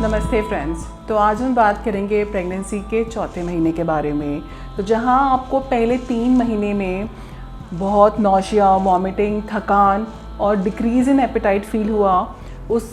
नमस्ते फ्रेंड्स। तो आज हम बात करेंगे प्रेगनेंसी के चौथे महीने के बारे में। तो जहां आपको पहले 3 महीने में बहुत नौशिया, वॉमिटिंग, थकान और डिक्रीज़ इन एपेटाइट फील हुआ, उस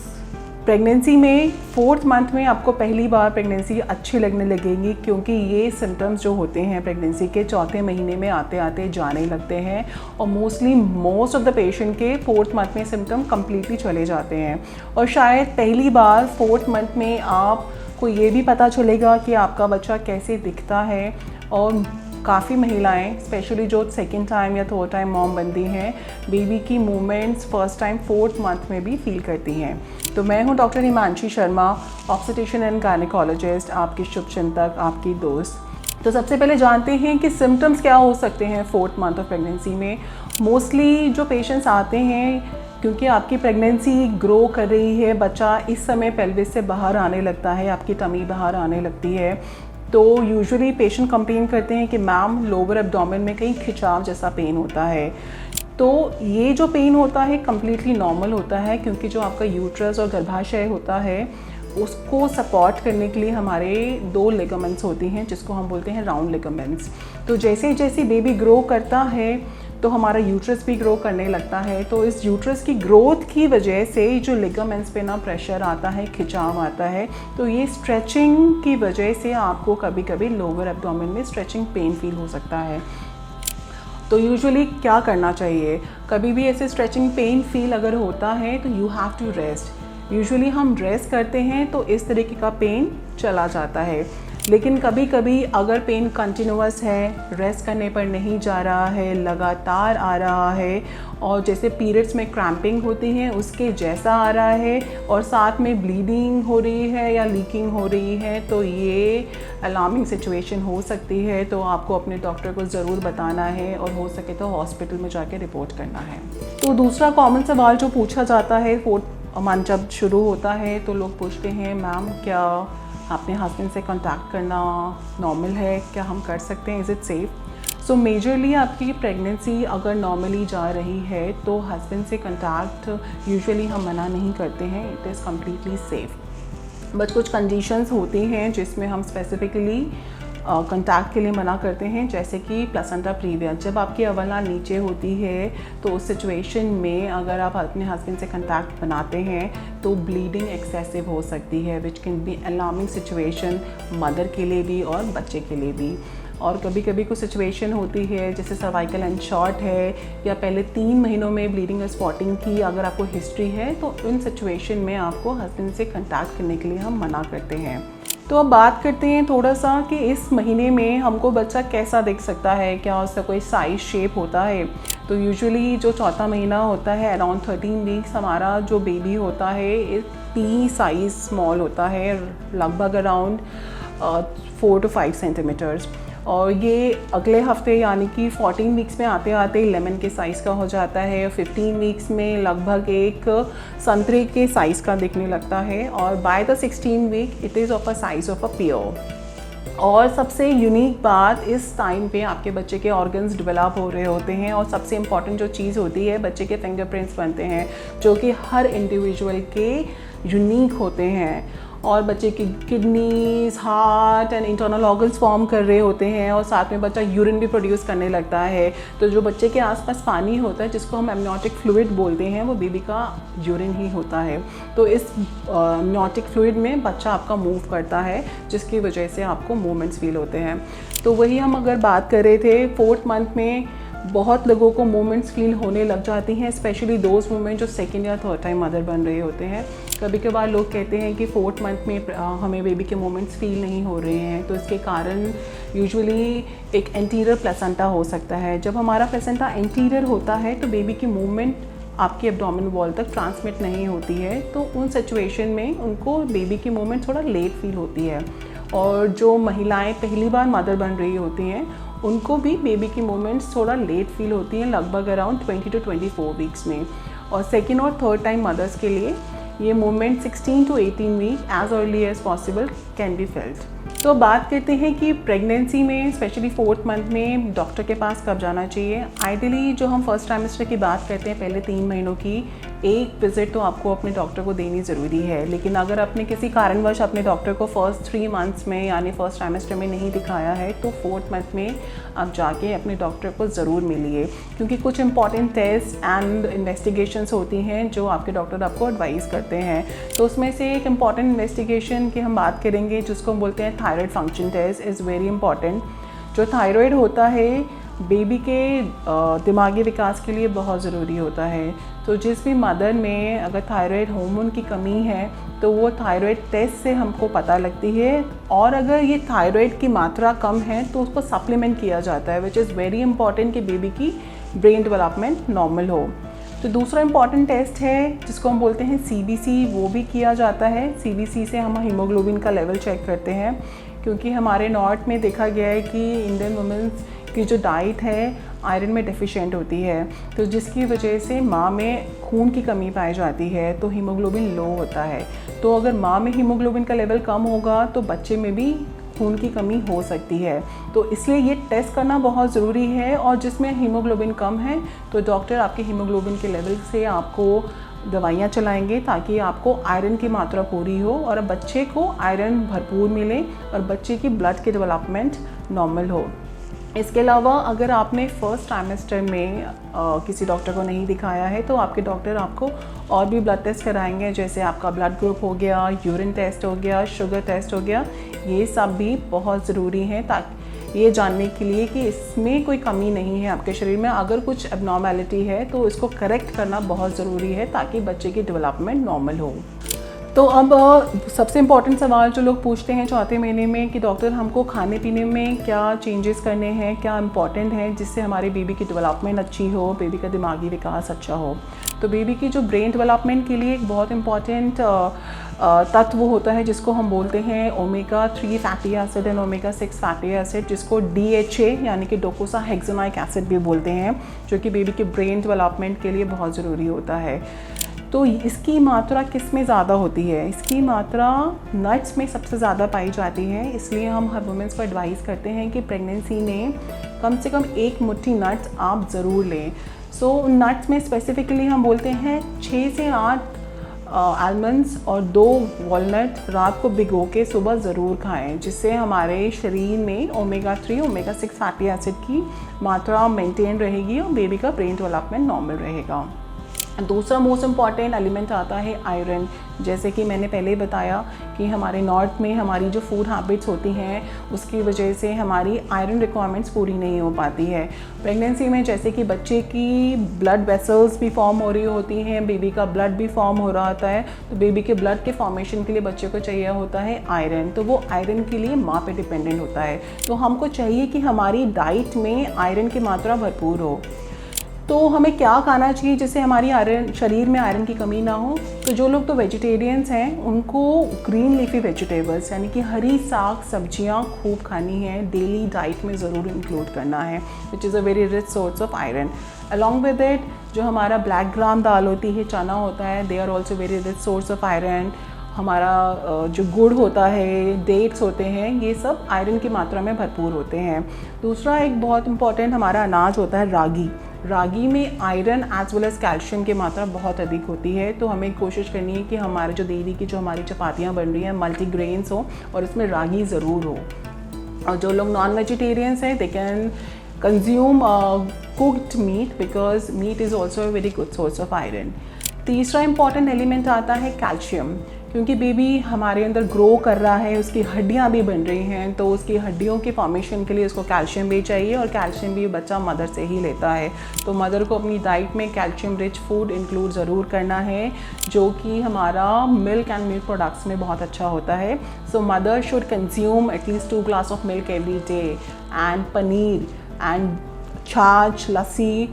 प्रेगनेंसी में 4th मंथ में आपको पहली बार प्रेगनेंसी अच्छी लगने लगेगी, क्योंकि ये सिम्टम्स जो होते हैं प्रेगनेंसी के चौथे महीने में आते आते जाने लगते हैं और मोस्ट ऑफ द पेशेंट के 4th मंथ में सिम्टम कम्प्लीटली चले जाते हैं। और शायद पहली बार 4th मंथ में आपको ये भी पता चलेगा कि आपका बच्चा कैसे दिखता है। और काफ़ी महिलाएं स्पेशली जो 2nd टाइम या 3rd टाइम मॉम बनती हैं, बेबी की movements first time 4th month में भी फील करती हैं। तो मैं हूं doctor Himanshi Sharma, obstetrician and gynaecologist, आपकी शुभचिंतक, आपकी दोस्त। तो सबसे पहले जानते हैं कि सिम्टम्स क्या हो सकते हैं 4th मंथ ऑफ प्रेगनेंसी में। मोस्टली जो पेशेंट्स आते हैं, क्योंकि आपकी प्रेगनेंसी ग्रो कर रही है, बच्चा इस समय पेल्विस से बाहर आने लगता है, आपकी टमी बाहर आने लगती है, तो यूजुअली पेशेंट कंप्लेन करते हैं कि मैम लोअर एब्डोमेन में कहीं खिंचाव जैसा पेन होता है। तो ये जो पेन होता है कम्प्लीटली नॉर्मल होता है, क्योंकि जो आपका यूट्रस और गर्भाशय होता है उसको सपोर्ट करने के लिए हमारे 2 लिगामेंट्स होती हैं, जिसको हम बोलते हैं राउंड लिगामेंट्स। तो जैसे जैसे बेबी ग्रो करता है तो हमारा यूट्रस भी ग्रो करने लगता है। तो इस यूट्रस की ग्रोथ की वजह से जो लिगामेंट्स पे ना प्रेशर आता है, खिंचाव आता है, तो ये स्ट्रेचिंग की वजह से आपको कभी कभी लोअर एब्डोमेन में स्ट्रेचिंग पेन फील हो सकता है। तो यूजुअली क्या करना चाहिए, कभी भी ऐसे स्ट्रेचिंग पेन फील अगर होता है तो you have to rest. Usually हम रेस्ट करते हैं तो इस तरीके का पेन चला जाता है। लेकिन कभी कभी अगर पेन कंटिन्यूअस है, रेस्ट करने पर नहीं जा रहा है, लगातार आ रहा है, और जैसे पीरियड्स में क्रैम्पिंग होती है उसके जैसा आ रहा है, और साथ में ब्लीडिंग हो रही है या लीकिंग हो रही है, तो ये अलार्मिंग सिचुएशन हो सकती है। तो आपको अपने डॉक्टर को ज़रूर बताना है और हो सके तो हॉस्पिटल में जाके रिपोर्ट करना है। तो दूसरा कॉमन सवाल जो पूछा जाता है 4th मंथ जब शुरू होता है, तो लोग पूछते हैं मैम क्या अपने हस्बैंड से कांटेक्ट करना नॉर्मल है, क्या हम कर सकते हैं, is it safe. So majorly आपकी प्रेगनेंसी अगर नॉर्मली जा रही है तो हस्बैंड से कांटेक्ट यूजुअली हम मना नहीं करते हैं, it is completely safe. But कुछ कंडीशंस होती हैं जिसमें हम स्पेसिफिकली कंटैक्ट के लिए मना करते हैं, जैसे कि प्लेसेंटा प्रीविया। जब आपकी अवला नीचे होती है तो उस सिचुएशन में अगर आप अपने हस्बैंड से कंटैक्ट बनाते हैं तो ब्लीडिंग एक्सेसिव हो सकती है, which can be alarming situation mother के लिए भी और बच्चे के लिए भी। और कभी कभी कुछ सिचुएशन होती है जैसे सर्वाइकल एंड शॉर्ट है, या पहले 3 महीनों में ब्लीडिंग और स्पॉटिंग की अगर आपको हिस्ट्री है, तो उन सिचुएशन में आपको हस्बैंड से कंटैक्ट करने के लिए हम मना करते हैं। तो अब बात करते हैं थोड़ा सा कि इस महीने में हमको बच्चा कैसा दिख सकता है, क्या उसका कोई साइज़ शेप होता है। तो यूजुअली जो चौथा महीना होता है अराउंड 13 वीक्स हमारा जो बेबी होता है टी साइज़ स्मॉल होता है, लगभग अराउंड 4 to 5 सेंटीमीटर्स। और ये अगले हफ्ते यानी कि 14 वीक्स में आते आते लेमन के साइज़ का हो जाता है, और 15 वीक्स में लगभग एक संतरे के साइज़ का दिखने लगता है, और by the 16 week it is of a size of a pear. और सबसे यूनिक बात, इस टाइम पे आपके बच्चे के ऑर्गन्स डेवलप हो रहे होते हैं, और सबसे इम्पॉर्टेंट जो चीज़ होती है बच्चे के फिंगरप्रिंट्स बनते हैं, जो कि हर इंडिविजुअल के यूनिक होते हैं, और बच्चे की kidneys, heart and internal organs form कर रहे होते हैं, और साथ में बच्चा यूरिन भी प्रोड्यूस करने लगता है। तो जो बच्चे के आसपास पानी होता है, जिसको हम एमनियोटिक फ्लूइड बोलते हैं, वो बेबी का यूरिन ही होता है। तो इस एमनियोटिक फ्लूइड में बच्चा आपका मूव करता है, जिसकी वजह से आपको मूवमेंट्स फील होते हैं। तो वही हम अगर बात कर रहे थे 4th मंथ में बहुत लोगों को मूवमेंट्स फील होने लग जाती हैं, स्पेशली दोज वुमेन जो 2nd या 3rd टाइम मदर बन रहे होते हैं। कभी कभार लोग कहते हैं कि 4th मंथ में हमें बेबी के मूवमेंट्स फील नहीं हो रहे हैं, तो इसके कारण यूजुअली एक एंटीरियर प्लेसेंटा हो सकता है। जब हमारा प्लेसेंटा एंटीरियर होता है तो बेबी की मूवमेंट आपकी एब्डोमेन वॉल तक ट्रांसमिट नहीं होती है, तो उन सिचुएशन में उनको बेबी की मूवमेंट थोड़ा लेट फील होती है। और जो महिलाएं पहली बार मदर बन रही होती हैं उनको भी बेबी की मूवमेंट्स थोड़ा लेट फील होती हैं, लगभग अराउंड 20 to 24 वीक्स में। और 2nd और 3rd टाइम मदर्स के लिए ये movement 16 to 18 week as early as possible can be felt. तो बात करते हैं कि प्रेगनेंसी में स्पेशली 4th मंथ में डॉक्टर के पास कब जाना चाहिए। आइडियली जो हम फर्स्ट ट्राइमेस्टर की बात करते हैं, पहले 3 महीनों की, एक विज़िट तो आपको अपने डॉक्टर को देनी ज़रूरी है। लेकिन अगर आपने किसी कारणवश अपने डॉक्टर को फर्स्ट 3 मंथ्स में यानी फर्स्ट ट्राइमेस्टर में नहीं दिखाया है तो 4th मंथ में आप जाके अपने डॉक्टर को ज़रूर मिलिए, क्योंकि कुछ इंपॉर्टेंट टेस्ट एंड इन्वेस्टिगेशंस होती हैं जो आपके डॉक्टर आपको एडवाइस करते हैं। तो उसमें से एक इम्पॉर्टेंट इन्वेस्टिगेशन की हम बात करेंगे जिसको हम बोलते हैं thyroid function test is very important. जो थायराइड होता है बेबी के दिमागी विकास के लिए बहुत ज़रूरी होता है। तो जिस भी मदर में अगर थायराइड हार्मोन की कमी है तो वो थायराइड टेस्ट से हमको पता लगती है, और अगर ये थायराइड की मात्रा कम है तो उसको सप्लीमेंट किया जाता है, विच इज़ वेरी इंपॉर्टेंट कि बेबी की ब्रेन डेवलपमेंट नॉर्मल हो। तो दूसरा इंपॉर्टेंट टेस्ट है जिसको हम बोलते हैं CBC, वो भी किया जाता है। CBC से हम हीमोग्लोबिन का लेवल चेक करते हैं, क्योंकि हमारे नॉर्थ में देखा गया है कि इंडियन वुमेन्स की जो डाइट है आयरन में डेफिशिएंट होती है, तो जिसकी वजह से माँ में खून की कमी पाई जाती है, तो हीमोग्लोबिन लो होता है। तो अगर माँ में हीमोग्लोबिन का लेवल कम होगा तो बच्चे में भी खून की कमी हो सकती है। तो इसलिए ये टेस्ट करना बहुत ज़रूरी है, और जिसमें हीमोग्लोबिन कम है तो डॉक्टर आपके हीमोग्लोबिन के लेवल से आपको दवाइयाँ चलाएंगे ताकि आपको आयरन की मात्रा पूरी हो और बच्चे को आयरन भरपूर मिले और बच्चे की ब्लड की डेवलपमेंट नॉर्मल हो। इसके अलावा अगर आपने फर्स्ट ट्राइमेस्टर में किसी डॉक्टर को नहीं दिखाया है तो आपके डॉक्टर आपको और भी ब्लड टेस्ट कराएंगे, जैसे आपका ब्लड ग्रुप हो गया, यूरिन टेस्ट हो गया, शुगर टेस्ट हो गया। ये सब भी बहुत ज़रूरी हैं ताकि ये जानने के लिए कि इसमें कोई कमी नहीं है आपके शरीर में। अगर कुछ एबनॉर्मेलिटी है तो इसको करेक्ट करना बहुत ज़रूरी है ताकि बच्चे की डेवलपमेंट नॉर्मल हो। तो अब सबसे इम्पॉर्टेंट सवाल जो लोग पूछते हैं चौथे महीने में कि डॉक्टर हमको खाने पीने में क्या चेंजेस करने हैं, क्या इम्पॉर्टेंट है जिससे हमारे बेबी की डेवलपमेंट अच्छी हो, बेबी का दिमागी विकास अच्छा हो। तो बेबी की जो ब्रेन डेवलपमेंट के लिए एक बहुत इम्पॉर्टेंट तत्व होता है जिसको हम बोलते हैं omega 3 fatty acid and omega 6 fatty acid, जिसको DHA यानी कि डोकोसाहेक्सानोइक एसिड भी बोलते हैं, जो कि बेबी के ब्रेन डेवलपमेंट के लिए बहुत ज़रूरी होता है। तो इसकी मात्रा किस में ज़्यादा होती है? इसकी मात्रा नट्स में सबसे ज़्यादा पाई जाती है, इसलिए हम हर वुमेंस को एडवाइस करते हैं कि प्रेगनेंसी में कम से कम 1 मुट्ठी नट्स आप ज़रूर लें। सो नट्स में स्पेसिफिकली हम बोलते हैं 6 से 8 आलमंड्स और 2 वॉलनट रात को भिगो के सुबह ज़रूर खाएं, जिससे हमारे शरीर में ओमेगा 3 ओमेगा 6 फैटी एसिड की मात्रा मेंटेन रहेगी और बेबी का ब्रेन डेवलपमेंट नॉर्मल रहेगा। दूसरा मोस्ट इम्पॉर्टेंट एलिमेंट आता है आयरन। जैसे कि मैंने पहले बताया कि हमारे नॉर्थ में हमारी जो फूड हैबिट्स होती हैं उसकी वजह से हमारी आयरन रिक्वायरमेंट्स पूरी नहीं हो पाती है। प्रेगनेंसी में जैसे कि बच्चे की ब्लड वेसल्स भी फॉर्म हो रही होती हैं, बेबी का ब्लड भी फॉर्म हो रहा होता है, तो बेबी के ब्लड के फॉर्मेशन के लिए बच्चे को चाहिए होता है आयरन। तो वो आयरन के लिए माँ पे डिपेंडेंट होता है। तो हमको चाहिए कि हमारी डाइट में आयरन की मात्रा भरपूर हो। तो हमें क्या खाना चाहिए जिससे हमारी आयरन शरीर में आयरन की कमी ना हो? तो जो लोग तो वेजिटेरियंस हैं उनको ग्रीन लीफी वेजिटेबल्स यानी कि हरी साग सब्जियां खूब खानी है, डेली डाइट में ज़रूर इंक्लूड करना है, which is a very rich source of iron. Along with it जो हमारा ब्लैक ग्राम दाल होती है, चना होता है, they are also very rich source of iron. हमारा जो गुड़ होता है, डेट्स होते हैं, ये सब आयरन की मात्रा में भरपूर होते हैं। दूसरा एक बहुत इंपॉर्टेंट हमारा अनाज होता है रागी। रागी में iron as well as calcium की मात्रा बहुत अधिक होती है। तो हमें कोशिश करनी है कि हमारे जो डेली की जो हमारी चपातियाँ बन रही हैं मल्टीग्रेन्स हो और उसमें रागी ज़रूर हो। और जो लोग नॉन वेजिटेरियंस हैं they can consume cooked meet because meat is also a very good source of iron. तीसरा इंपॉर्टेंट एलिमेंट आता है कैल्शियम, क्योंकि बेबी हमारे अंदर ग्रो कर रहा है, उसकी हड्डियां भी बन रही हैं, तो उसकी हड्डियों के फॉर्मेशन के लिए उसको कैल्शियम भी चाहिए और कैल्शियम भी बच्चा मदर से ही लेता है। तो मदर को अपनी डाइट में कैल्शियम रिच फूड इंक्लूड ज़रूर करना है, जो कि हमारा मिल्क एंड मिल्क प्रोडक्ट्स में बहुत अच्छा होता है। So mother should consume at least 2 glass of milk every day and paneer and chaas, lassi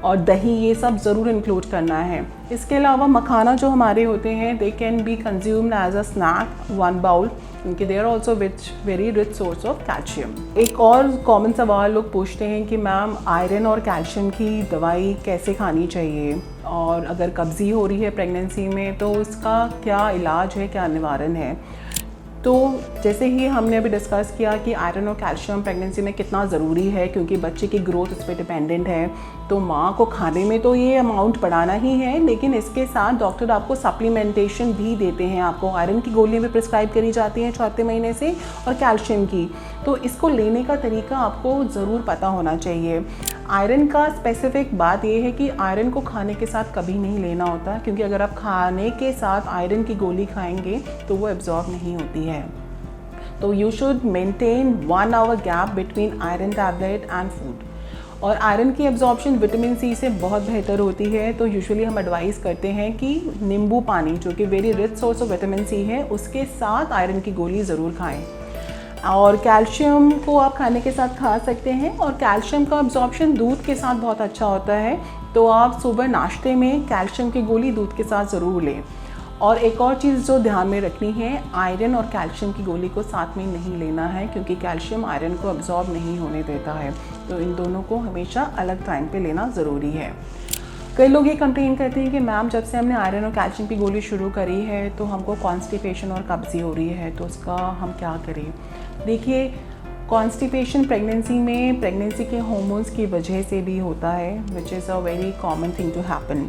और दही, ये सब ज़रूर इंक्लूड करना है। इसके अलावा मखाना जो हमारे होते हैं they can be consumed as a snack 1 bowl, क्योंकि they are also which very rich source of calcium. एक और कॉमन सवाल लोग पूछते हैं कि मैम आयरन और कैल्शियम की दवाई कैसे खानी चाहिए, और अगर कब्ज़ी हो रही है प्रेगनेंसी में तो उसका क्या इलाज है, क्या निवारण है? तो जैसे ही हमने अभी डिस्कस किया कि आयरन और कैल्शियम प्रेगनेंसी में कितना ज़रूरी है, क्योंकि बच्चे की ग्रोथ उस पर डिपेंडेंट है, तो माँ को खाने में तो ये अमाउंट बढ़ाना ही है, लेकिन इसके साथ डॉक्टर आपको सप्लीमेंटेशन भी देते हैं। आपको आयरन की गोलियाँ भी प्रिस्क्राइब करी जाती हैं चौथे महीने से, और कैल्शियम की। तो इसको लेने का तरीका आपको ज़रूर पता होना चाहिए। आयरन का स्पेसिफिक बात यह है कि आयरन को खाने के साथ कभी नहीं लेना होता, क्योंकि अगर आप खाने के साथ आयरन की गोली खाएंगे तो वो एब्जॉर्ब नहीं होती है। तो you should maintain 1 hour gap between iron tablet and food. और आयरन की एब्जॉर्प्शन विटामिन सी से बहुत बेहतर होती है, तो यूजुअली हम एडवाइस करते हैं कि नींबू पानी, जो कि very rich source of vitamin C है, उसके साथ आयरन की गोली ज़रूर खाएं। और कैल्शियम को आप खाने के साथ खा सकते हैं, और कैल्शियम का एब्जॉर्प्शन दूध के साथ बहुत अच्छा होता है, तो आप सुबह नाश्ते में कैल्शियम की गोली दूध के साथ ज़रूर लें। और एक और चीज़ जो ध्यान में रखनी है, आयरन और कैल्शियम की गोली को साथ में नहीं लेना है, क्योंकि कैल्शियम आयरन को एब्जॉर्ब नहीं होने देता है, तो इन दोनों को हमेशा अलग टाइम पे लेना ज़रूरी है। कई लोग ये कंप्लेन करते हैं कि मैम जब से हमने आयरन और कैल्शियम की गोली शुरू करी है तो हमको कॉन्स्टिपेशन और कब्ज़ी हो रही है, तो उसका हम क्या करें। देखिए, कॉन्स्टिपेशन प्रेगनेंसी के हार्मोन्स की वजह से भी होता है, which is a very common thing to happen.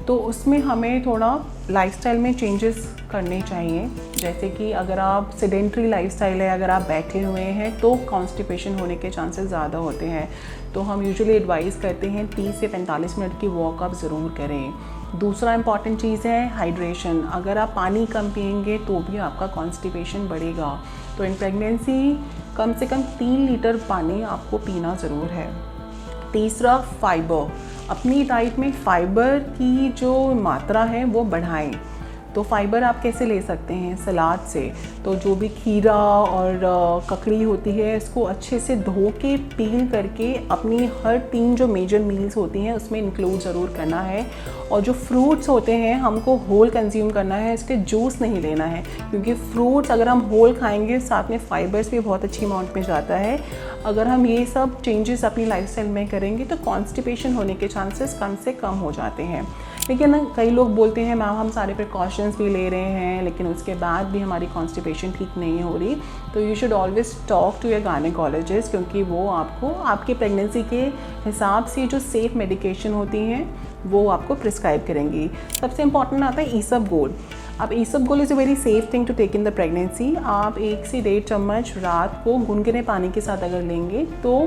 तो उसमें हमें थोड़ा लाइफस्टाइल में चेंजेस करने चाहिए। जैसे कि अगर आप सेडेंट्री लाइफस्टाइल है, अगर आप बैठे हुए हैं, तो कॉन्स्टिपेशन होने के चांसेस ज़्यादा होते हैं। तो हम यूजुअली एडवाइस करते हैं 30 से 45 मिनट की वॉक आप ज़रूर करें। दूसरा इंपॉर्टेंट चीज़ है हाइड्रेशन। अगर आप पानी कम पिएंगे तो भी आपका कॉन्स्टिपेशन बढ़ेगा। तो इन प्रेगनेंसी कम से कम 3 लीटर पानी आपको पीना ज़रूर है। तीसरा, फाइबर। अपनी डाइट में फाइबर की जो मात्रा है वो बढ़ाएं। तो फाइबर आप कैसे ले सकते हैं? सलाद से। तो जो भी खीरा और ककड़ी होती है, इसको अच्छे से धो के पील करके अपनी हर 3 जो मेजर मील्स होती हैं उसमें इंक्लूड ज़रूर करना है। और जो फ्रूट्स होते हैं हमको होल कंज्यूम करना है, इसके जूस नहीं लेना है, क्योंकि फ्रूट्स अगर हम होल खाएंगे साथ में फाइबर्स भी बहुत अच्छी अमाउंट में जाता है। अगर हम ये सब चेंजेस अपनी लाइफस्टाइल में करेंगे तो कॉन्स्टिपेशन होने के चांसेस कम से कम हो जाते हैं। लेकिन कई लोग बोलते हैं मैम हम सारे प्रिकॉशंस भी ले रहे हैं, लेकिन उसके बाद भी हमारी कॉन्स्टिपेशन ठीक नहीं हो रही। तो you should always talk to your gynaecologist, क्योंकि वो आपको आपकी प्रेगनेंसी के हिसाब से जो सेफ मेडिकेशन होती हैं वो आपको प्रिस्क्राइब करेंगी। सबसे इंपॉर्टेंट आता है ईसबगोल। अब isabgol is a very safe thing to take in the pregnancy. आप 1 से 1.5 चम्मच रात को गुनगुने पानी के साथ अगर लेंगे तो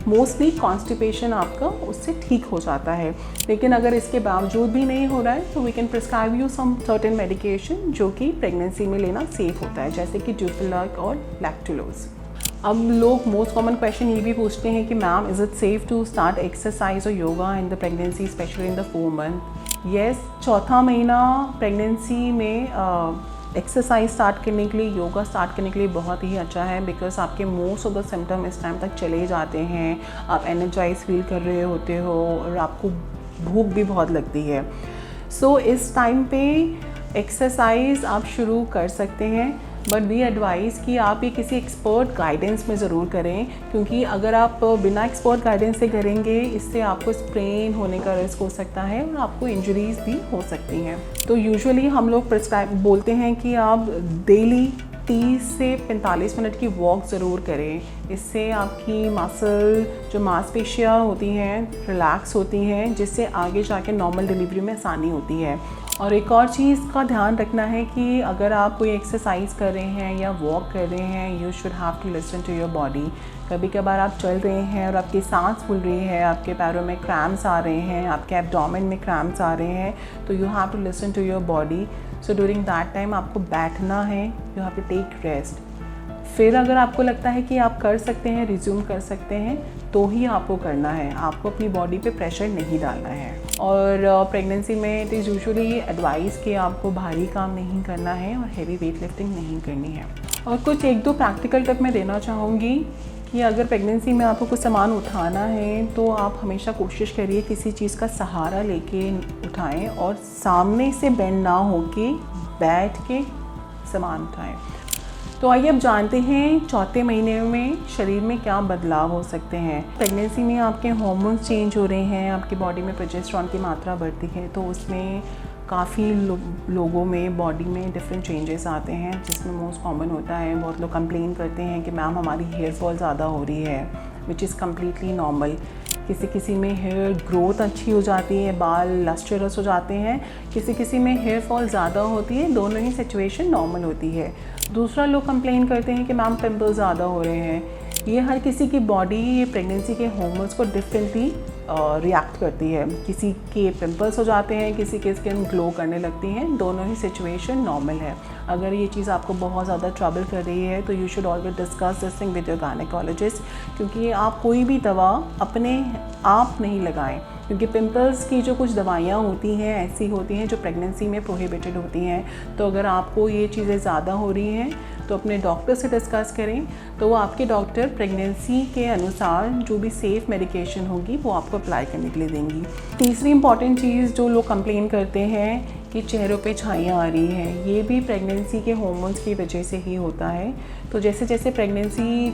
मोस्टली कॉन्स्टिपेशन आपका उससे ठीक हो जाता है। लेकिन अगर इसके बावजूद भी नहीं हो रहा है तो we can prescribe you some certain medication जो कि प्रेगनेंसी में लेना सेफ होता है, जैसे कि ड्यूपिलक और लैक्टुलोज। अब लोग मोस्ट कॉमन क्वेश्चन ये भी पूछते हैं कि ma'am is it safe to start exercise और yoga in the pregnancy, especially in the 4 month. Yes, चौथा महीना प्रेगनेंसी में एक्सरसाइज स्टार्ट करने के लिए, योगा स्टार्ट करने के लिए बहुत ही अच्छा है, बिकॉज आपके मोस्ट ऑफ द सिम्टम इस टाइम तक चले जाते हैं। आप एनर्जाइज फील कर रहे होते हो और आपको भूख भी बहुत लगती है। सो इस टाइम पे एक्सरसाइज आप शुरू कर सकते हैं, बट वी एडवाइस कि आप ये किसी एक्सपर्ट गाइडेंस में ज़रूर करें, क्योंकि अगर आप बिना एक्सपर्ट गाइडेंस से करेंगे इससे आपको स्प्रेन होने का रिस्क हो सकता है और आपको इंजरीज भी हो सकती हैं। तो यूजुअली हम लोग प्रिस्क्राइब बोलते हैं कि आप डेली 30 से 45 मिनट की वॉक ज़रूर करें। इससे आपकी मसल जो मांसपेशियाँ होती हैं रिलैक्स होती हैं, जिससे आगे जाके नॉर्मल डिलीवरी में आसानी होती है। और एक और चीज़ का ध्यान रखना है कि अगर आप कोई एक्सरसाइज कर रहे हैं या वॉक कर रहे हैं, you should have to listen to your body. कभी कभार आप चल रहे हैं और आपकी सांस फूल रही है, आपके पैरों में क्रैम्प्स आ रहे हैं, आपके एब्डोमेन में क्रैम्प्स आ रहे हैं, तो you have to listen to your body. So during that time आपको बैठना है, you have to take rest. फिर अगर आपको लगता है कि आप कर सकते हैं, रिज्यूम कर सकते हैं, तो ही आपको करना है। आपको अपनी बॉडी पे प्रेशर नहीं डालना है। और प्रेगनेंसी में इट इज़ यूजुअली एडवाइस कि आपको भारी काम नहीं करना है और हेवी वेट लिफ्टिंग नहीं करनी है। और कुछ 1-2 प्रैक्टिकल टिप मैं देना चाहूँगी कि अगर प्रेगनेंसी में आपको कुछ सामान उठाना है तो आप हमेशा कोशिश करिए किसी चीज़ का सहारा लेके उठाएं और सामने से बेंड ना होके बैठ के सामान उठाएं। तो आइए अब जानते हैं चौथे महीने में शरीर में क्या बदलाव हो सकते हैं। प्रेगनेंसी में आपके हार्मोन्स चेंज हो रहे हैं, आपकी बॉडी में प्रोजेस्टेरॉन की मात्रा बढ़ती है, तो उसमें काफ़ी लोगों में बॉडी में डिफरेंट चेंजेस आते हैं, जिसमें मोस्ट कॉमन होता है बहुत लोग कंप्लेन करते हैं कि मैम हमारी हेयर फॉल ज़्यादा हो रही है, विच इज़ कम्प्लीटली नॉर्मल। किसी किसी में हेयर ग्रोथ अच्छी हो जाती है, बाल लस्टरस हो जाते हैं, किसी किसी में हेयर फॉल ज़्यादा होती है, दोनों ही सिचुएशन नॉर्मल होती है। दूसरा लोग कंप्लेन करते हैं कि मैम पिंपल्स ज़्यादा हो रहे हैं। ये हर किसी की बॉडी ये प्रेगनेंसी के हार्मोन्स को डिफरेंटली रिएक्ट करती है। किसी के पिंपल्स हो जाते हैं, किसी के स्किन ग्लो करने लगती हैं, दोनों ही सिचुएशन नॉर्मल है। अगर ये चीज़ आपको बहुत ज़्यादा ट्रबल कर रही है तो you should always discuss this thing with your gynaecologist, क्योंकि आप कोई भी दवा अपने आप नहीं लगाएं, क्योंकि पिंपल्स की जो कुछ दवाइयाँ होती हैं ऐसी होती हैं जो प्रेगनेंसी में प्रोहिबिटेड होती हैं। तो अगर आपको ये चीज़ें ज़्यादा हो रही हैं तो अपने डॉक्टर से डिस्कस करें, तो वो आपके डॉक्टर प्रेगनेंसी के अनुसार जो भी सेफ़ मेडिकेशन होगी वो आपको अप्लाई करने के लिए देंगी। तीसरी इंपॉर्टेंट चीज़ जो लोग कंप्लेन करते हैं कि चेहरों पे छाइयाँ आ रही हैं, ये भी प्रेगनेंसी के हार्मोन्स की वजह से ही होता है। तो जैसे जैसे प्रेगनेंसी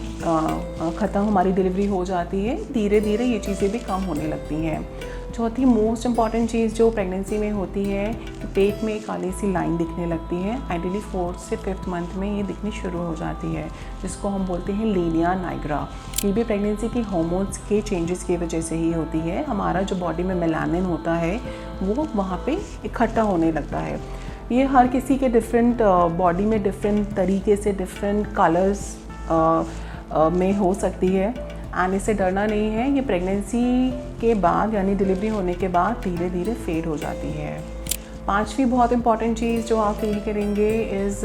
ख़त्म हमारी डिलीवरी हो जाती है, धीरे धीरे ये चीज़ें भी कम होने लगती हैं। चौथी मोस्ट इम्पॉर्टेंट चीज़ जो प्रेगनेंसी में होती है कि पेट में काली सी लाइन दिखने लगती है। आइडियली 4th से 5th मंथ में ये दिखनी शुरू हो जाती है, जिसको हम बोलते हैं लीनिया नाइग्रा। ये भी प्रेगनेंसी की हार्मोन्स के चेंजेस की वजह से ही होती है। हमारा जो बॉडी में मेलानिन होता है वो वहाँ पे इकट्ठा होने लगता है। ये हर किसी के डिफरेंट बॉडी में डिफरेंट तरीके से डिफरेंट कलर्स में हो सकती है, एंड इससे डरना नहीं है। ये प्रेगनेंसी के बाद यानी डिलीवरी होने के बाद धीरे धीरे फेड हो जाती है। पांचवी बहुत इंपॉर्टेंट चीज़ जो आप फील करेंगे इज़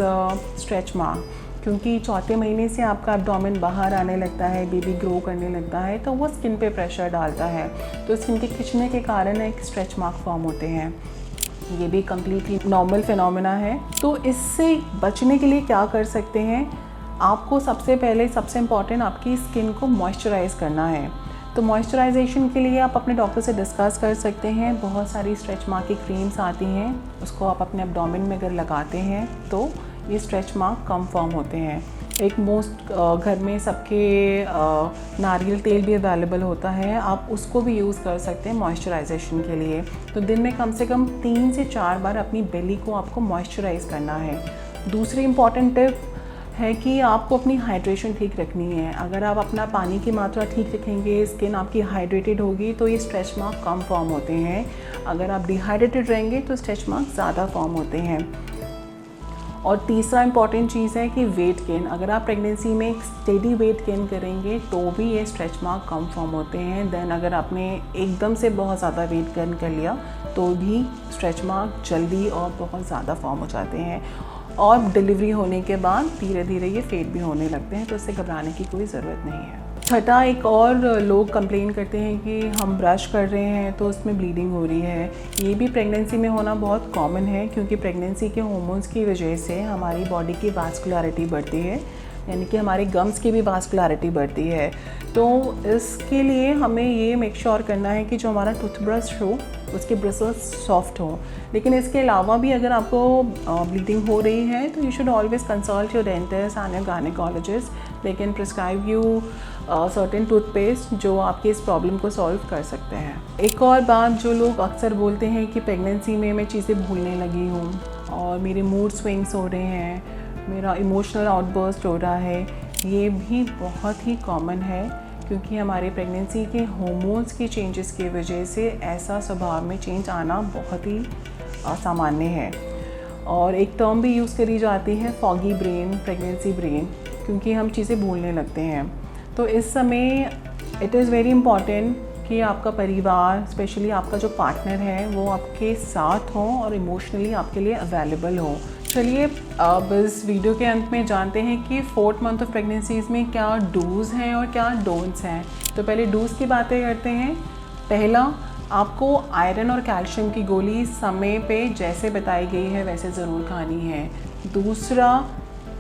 स्ट्रेच मार्क, क्योंकि चौथे महीने से आपका एब्डोमेन बाहर आने लगता है, बेबी ग्रो करने लगता है, तो वो स्किन पे प्रेशर डालता है, तो स्किन के खिंचने के कारण एक स्ट्रेच मार्क फॉर्म होते हैं। ये भी कम्प्लीटली नॉर्मल फिनोमेना है। तो इससे बचने के लिए क्या कर सकते हैं? आपको सबसे पहले सबसे इम्पॉर्टेंट आपकी स्किन को मॉइस्चराइज़ करना है। तो मॉइस्चराइजेशन के लिए आप अपने डॉक्टर से डिस्कस कर सकते हैं। बहुत सारी स्ट्रेच मार्क की क्रीम्स आती हैं, उसको आप अपने एब्डोमेन में अगर लगाते हैं तो ये स्ट्रेच मार्क कम फॉर्म होते हैं। एक मोस्ट घर में सबके नारियल तेल भी अवेलेबल होता है, आप उसको भी यूज़ कर सकते हैं मॉइस्चराइजेशन के लिए। तो दिन में कम से कम 3 से 4 बार अपनी बेली को आपको मॉइस्चराइज़ करना है। दूसरी इम्पॉर्टेंट टिप है कि आपको अपनी हाइड्रेशन ठीक रखनी है। अगर आप अपना पानी की मात्रा ठीक रखेंगे, स्किन आपकी हाइड्रेटेड होगी, तो ये स्ट्रेच मार्क कम फॉर्म होते हैं। अगर आप डिहाइड्रेटेड रहेंगे तो स्ट्रेच मार्क ज़्यादा फॉर्म होते हैं। और तीसरा इंपॉर्टेंट चीज़ है कि वेट गेन। अगर आप प्रेगनेंसी में स्टेडी वेट गेन करेंगे तो भी ये स्ट्रेच मार्क कम फॉर्म होते हैं। देन अगर आपने एकदम से बहुत ज़्यादा वेट गेन कर लिया तो भी स्ट्रेच मार्क जल्दी और बहुत ज़्यादा फॉर्म हो जाते हैं, और डिलीवरी होने के बाद धीरे धीरे ये फेड भी होने लगते हैं, तो इससे घबराने की कोई ज़रूरत नहीं है। छठा, एक और लोग कंप्लेन करते हैं कि हम ब्रश कर रहे हैं तो उसमें ब्लीडिंग हो रही है। ये भी प्रेगनेंसी में होना बहुत कॉमन है, क्योंकि प्रेगनेंसी के हार्मोन्स की वजह से हमारी बॉडी की वास्कुलरिटी बढ़ती है, यानी कि हमारे गम्स की भी वास्कुलरिटी बढ़ती है। तो इसके लिए हमें ये मेक श्योर करना है कि जो हमारा टूथब्रश हो उसके ब्रिसल्स सॉफ्ट हो। लेकिन इसके अलावा भी अगर आपको ब्लीडिंग हो रही है तो you should always consult your dentist and your gynaecologist. They can prescribe you certain toothpaste जो आपकी इस प्रॉब्लम को सॉल्व कर सकते हैं। एक और बात जो लोग अक्सर बोलते हैं कि प्रेगनेंसी में मैं चीज़ें भूलने लगी हूँ और मेरे मूड स्विंग्स हो रहे हैं, मेरा इमोशनल आउटबर्स्ट हो रहा है, ये भी बहुत ही कॉमन है, क्योंकि हमारे प्रेगनेंसी के हार्मोन्स के चेंजेस की वजह से ऐसा स्वभाव में चेंज आना बहुत ही असामान्य है। और एक टर्म भी यूज़ करी जाती है फॉगी ब्रेन, प्रेगनेंसी ब्रेन, क्योंकि हम चीज़ें भूलने लगते हैं। तो इस समय इट इज़ वेरी इम्पॉर्टेंट कि आपका परिवार, स्पेशली आपका जो पार्टनर है, वो आपके साथ हो और इमोशनली आपके लिए अवेलेबल हो। चलिए अब इस वीडियो के अंत में जानते हैं कि 4th मंथ ऑफ प्रेगनेंसीज़ में क्या डूज़ हैं और क्या डोंट्स हैं। तो पहले डूज़ की बातें करते हैं। पहला, आपको आयरन और कैल्शियम की गोली समय पे जैसे बताई गई है वैसे ज़रूर खानी है। दूसरा,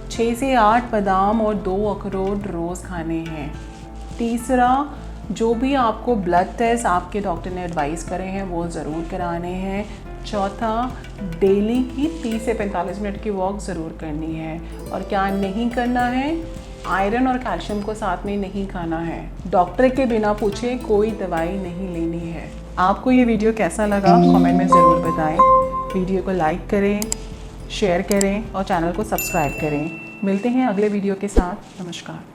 6 से 8 बादाम और 2 अखरोट रोज़ खाने हैं। तीसरा, जो भी आपको ब्लड टेस्ट आपके डॉक्टर ने एडवाइस करे हैं वो ज़रूर कराने हैं। चौथा, डेली की 30 से 45 मिनट की वॉक ज़रूर करनी है। और क्या नहीं करना है? आयरन और कैल्शियम को साथ में नहीं खाना है। डॉक्टर के बिना पूछे कोई दवाई नहीं लेनी है। आपको ये वीडियो कैसा लगा कमेंट में ज़रूर बताएं। वीडियो को लाइक करें, शेयर करें और चैनल को सब्सक्राइब करें। मिलते हैं अगले वीडियो के साथ। नमस्कार।